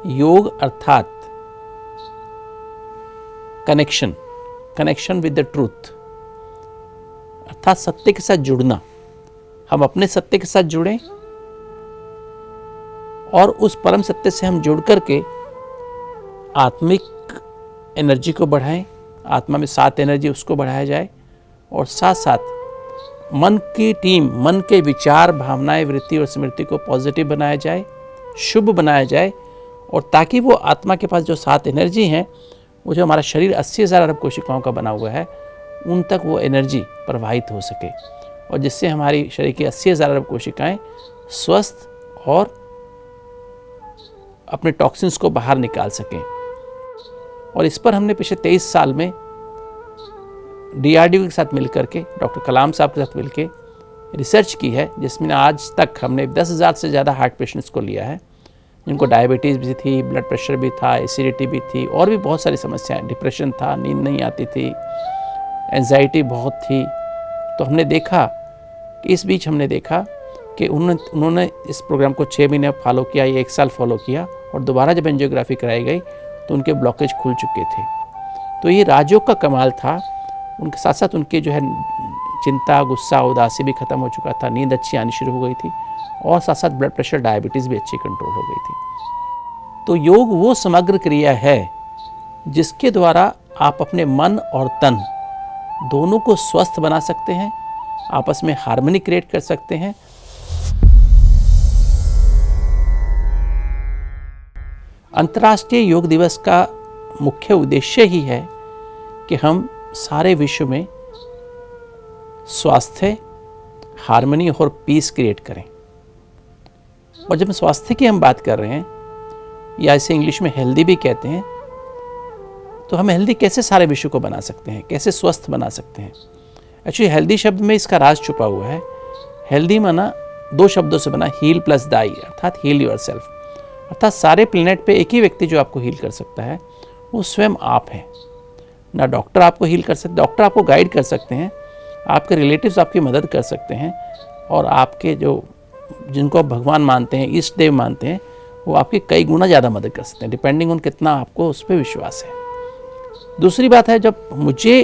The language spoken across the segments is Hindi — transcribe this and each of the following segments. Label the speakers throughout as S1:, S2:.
S1: योग अर्थात कनेक्शन विद द ट्रूथ, अर्थात सत्य के साथ जुड़ना। हम अपने सत्य के साथ जुड़ें और उस परम सत्य से हम जुड़ करके आत्मिक एनर्जी को बढ़ाएं, आत्मा में 7 एनर्जी उसको बढ़ाया जाए, और साथ साथ मन की टीम, मन के विचार, भावनाएं, वृत्ति और स्मृति को पॉजिटिव बनाया जाए, शुभ बनाया जाए, और ताकि वो आत्मा के पास जो 7 एनर्जी हैं, वो जो हमारा शरीर 80,000 अरब कोशिकाओं का बना हुआ है, उन तक वो एनर्जी प्रवाहित हो सके, और जिससे हमारी शरीर की 80,000 अरब कोशिकाएं स्वस्थ और अपने टॉक्सिन्स को बाहर निकाल सकें। और इस पर हमने पिछले 23 साल में DRDO के साथ मिलकर के, डॉक्टर कलाम साहब के साथ मिलकर रिसर्च की है, जिसमें आज तक हमने 10,000 से ज़्यादा हार्ट पेशेंट्स को लिया है, जिनको डायबिटीज़ भी थी, ब्लड प्रेशर भी था, एसिडिटी भी थी, और भी बहुत सारी समस्याएं, डिप्रेशन था, नींद नहीं आती थी, एंजाइटी बहुत थी। तो हमने देखा कि इस बीच हमने देखा कि उन्होंने इस प्रोग्राम को 6 महीने फॉलो किया या 1 साल फॉलो किया, और दोबारा जब एंजियोग्राफी कराई गई तो उनके ब्लॉकेज खुल चुके थे। तो ये राजयोग का कमाल था। उनके साथ साथ उनके जो है चिंता, गुस्सा, उदासी भी खत्म हो चुका था, नींद अच्छी आनी शुरू हो गई थी, और साथ साथ ब्लड प्रेशर, डायबिटीज़ भी अच्छी कंट्रोल हो गई थी। तो योग वो समग्र क्रिया है जिसके द्वारा आप अपने मन और तन दोनों को स्वस्थ बना सकते हैं, आपस में हार्मनी क्रिएट कर सकते हैं। अंतर्राष्ट्रीय योग दिवस का मुख्य उद्देश्य ही है कि हम सारे विश्व में स्वास्थ्य, हार्मनी और पीस क्रिएट करें। और जब स्वास्थ्य की हम बात कर रहे हैं, या इसे इंग्लिश में हेल्दी भी कहते हैं, तो हम हेल्दी कैसे सारे विश्व को बना सकते हैं, कैसे स्वस्थ बना सकते हैं। एक्चुअली हेल्दी शब्द में इसका राज छुपा हुआ है। हेल्दी माना 2 शब्दों से बना, हील प्लस दाई, अर्थात हील योरसेल्फ, अर्थात सारे प्लेनेट पे एक ही व्यक्ति जो आपको हील कर सकता है वो स्वयं आप हैं। ना डॉक्टर आपको हील कर सकते, डॉक्टर आपको गाइड कर सकते हैं, आपके रिलेटिव्स आपकी मदद कर सकते हैं, और आपके जो जिनको आप भगवान मानते हैं, इष्ट देव मानते हैं, वो आपकी कई गुना ज़्यादा मदद कर सकते हैं, डिपेंडिंग ऑन कितना आपको उस पर विश्वास है। दूसरी बात है, जब मुझे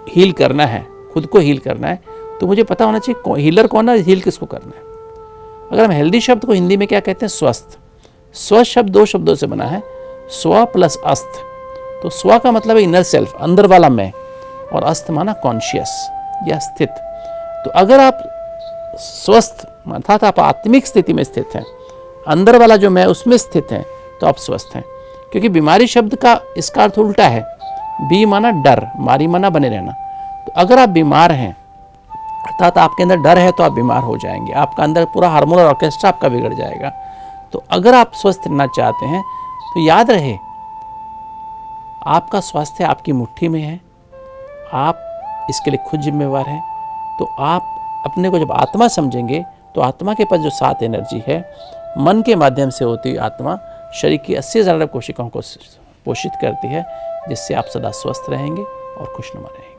S1: हील करना है, खुद को हील करना है, तो मुझे पता होना चाहिए हीलर कौन है, हील किसको करना है। अगर हम हेल्दी शब्द को हिंदी में क्या कहते हैं, स्वस्थ। स्वस्थ शब्द 2 शब्दों से बना है, स्व प्लस अस्त। तो स्व का मतलब है इनर सेल्फ, अंदर वाला मैं, और अस्त माना कॉन्शियस या स्थित। तो अगर आप स्वस्थ अर्थात आप आत्मिक स्थिति में स्थित हैं, अंदर वाला जो मैं उसमें स्थित हैं, तो आप स्वस्थ हैं। क्योंकि बीमारी शब्द का इसका अर्थ उल्टा है, बी माना डर, मारी माना बने रहना। तो अगर आप बीमार हैं, अर्थात आपके अंदर डर है, तो आप बीमार हो जाएंगे, आपका अंदर पूरा हार्मोनल ऑर्केस्ट्रा आपका बिगड़ जाएगा। तो अगर आप स्वस्थ रहना चाहते हैं, तो याद रहे आपका स्वास्थ्य आपकी मुट्ठी में है, आप इसके लिए खुद जिम्मेवार हैं। तो आप अपने को जब आत्मा समझेंगे, तो आत्मा के पास जो 7 एनर्जी है, मन के माध्यम से होती हुई आत्मा शरीर की 80,000 कोशिकाओं को पोषित करती है, जिससे आप सदा स्वस्थ रहेंगे और खुशनुमा रहेंगे।